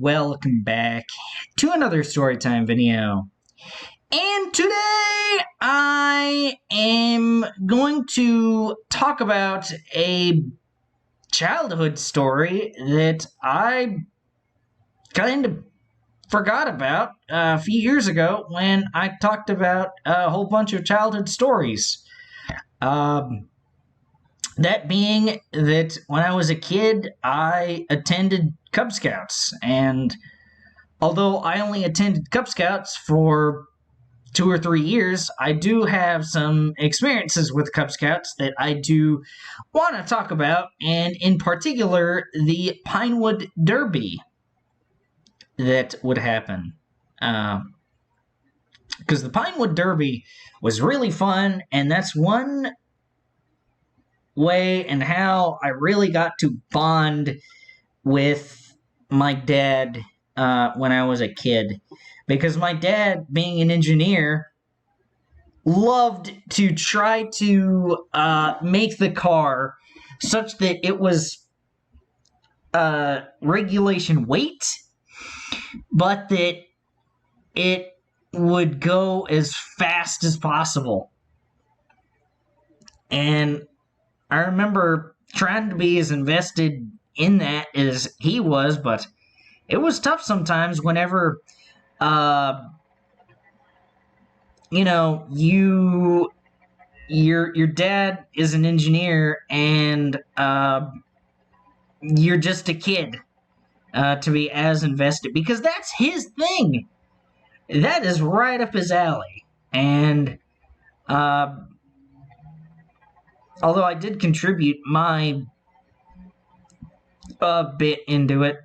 welcome back to another Storytime video. And today I am going to talk about a childhood story that I kind of forgot about a few years ago when I talked about a whole bunch of childhood stories. That being that when I was a kid, I attended Cub Scouts, and although I only attended Cub Scouts for 2 or 3 years, I do have some experiences with Cub Scouts that I do want to talk about, and in particular, the Pinewood Derby that would happen. Because the Pinewood Derby was really fun, and that's one way and how I really got to bond with my dad when I was a kid. Because my dad, being an engineer, loved to try to make the car such that it was regulation weight, but that it would go as fast as possible. And I remember trying to be as invested in that as he was, but it was tough sometimes whenever, your dad is an engineer and you're just a kid to be as invested, because that's his thing. That is right up his alley. And although I did contribute my bit into it,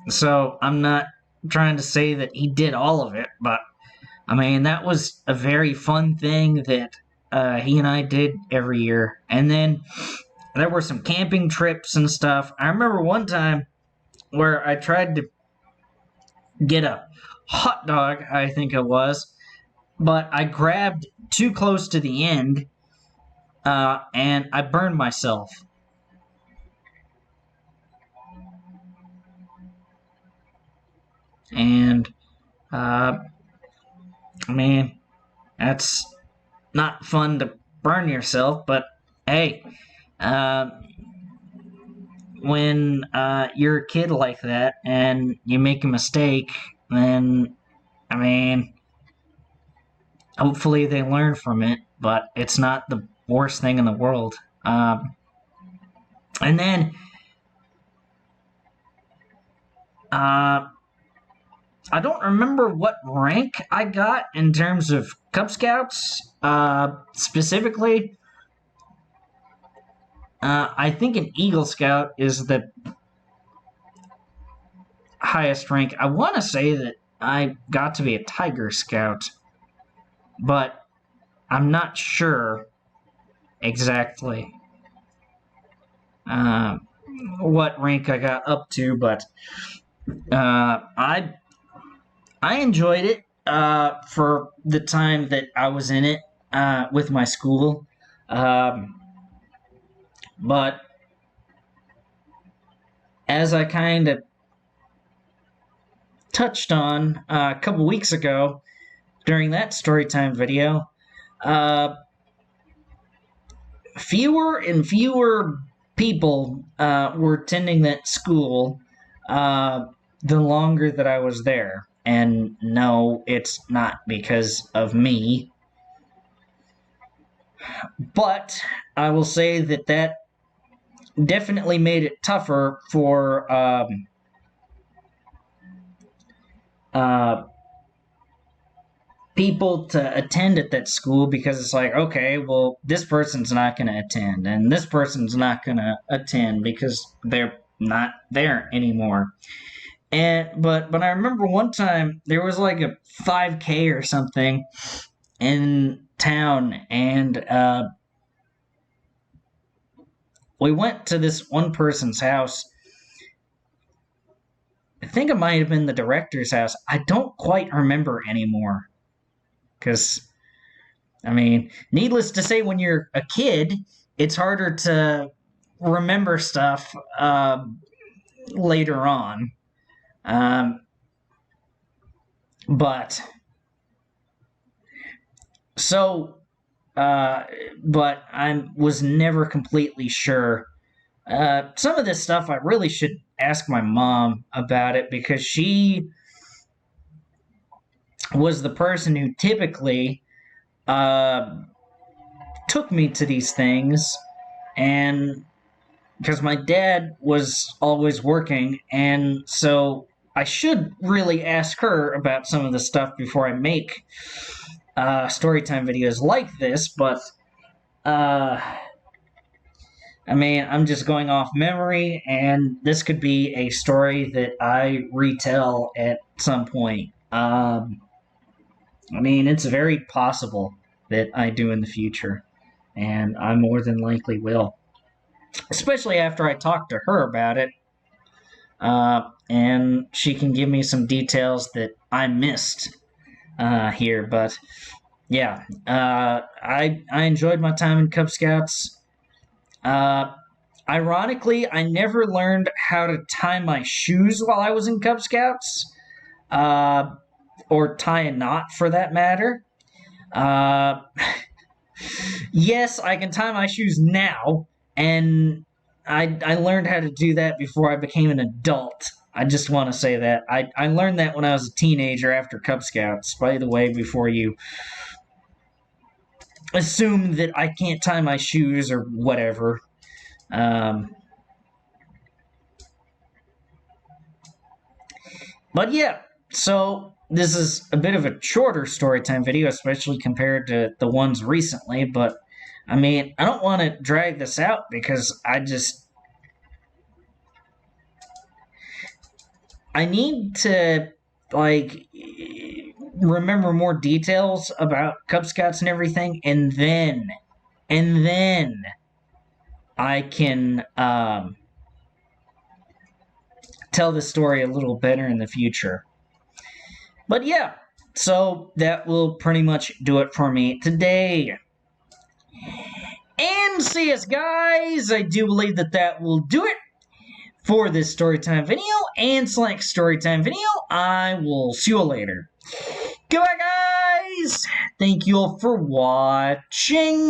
so I'm not trying to say that he did all of it, but I mean, that was a very fun thing that he and I did every year. And then there were some camping trips and stuff. I remember one time where I tried to get a hot dog, I think it was, but I grabbed too close to the end, and I burned myself. And, I mean, that's not fun to burn yourself, but hey, when you're a kid like that and you make a mistake, then, I mean, hopefully they learn from it, but it's not the worst thing in the world. And then, I don't remember what rank I got in terms of Cub Scouts, specifically. I think an Eagle Scout is the highest rank. I want to say that I got to be a Tiger Scout, but I'm not sure exactly what rank I got up to, but I enjoyed it for the time that I was in it with my school. But as I kind of touched on a couple weeks ago during that Storytime video, fewer and fewer people were attending that school the longer that I was there. And no, it's not because of me. But I will say that that definitely made it tougher for people to attend at that school, because it's like, okay, well, this person's not going to attend, and this person's not going to attend because they're not there anymore. But I remember one time there was like a 5K or something in town, and we went to this one person's house. I think it might have been the director's house. I don't quite remember anymore. Because, I mean, needless to say, when you're a kid, it's harder to remember stuff later on. Um, but so, uh, but I was never completely sure. Some of this stuff I really should ask my mom about it because she was the person who typically uh, took me to these things, and because my dad was always working, and so I should really ask her about some of the stuff before I make storytime videos like this, but uh, I mean, I'm just going off memory, and this could be a story that I retell at some point. I mean, it's very possible that I do in the future, and I more than likely will, especially after I talk to her about it, and she can give me some details that I missed here. But yeah, I enjoyed my time in Cub Scouts. Ironically, I never learned how to tie my shoes while I was in Cub Scouts, or tie a knot for that matter. Uh, yes, I can tie my shoes now, and I learned how to do that before I became an adult. I just want to say that. I learned that when I was a teenager after Cub Scouts, by the way, before you assume that I can't tie my shoes or whatever. But yeah, so this is a bit of a shorter storytime video, especially compared to the ones recently, but I mean, I don't want to drag this out because I need to, like, remember more details about Cub Scouts and everything, and then I can tell the story a little better in the future. But yeah, so that will pretty much do it for me today. And see us, guys! I do believe that will do it for this storytime video and Slank's storytime video. I will see you later. Goodbye, guys! Thank you all for watching.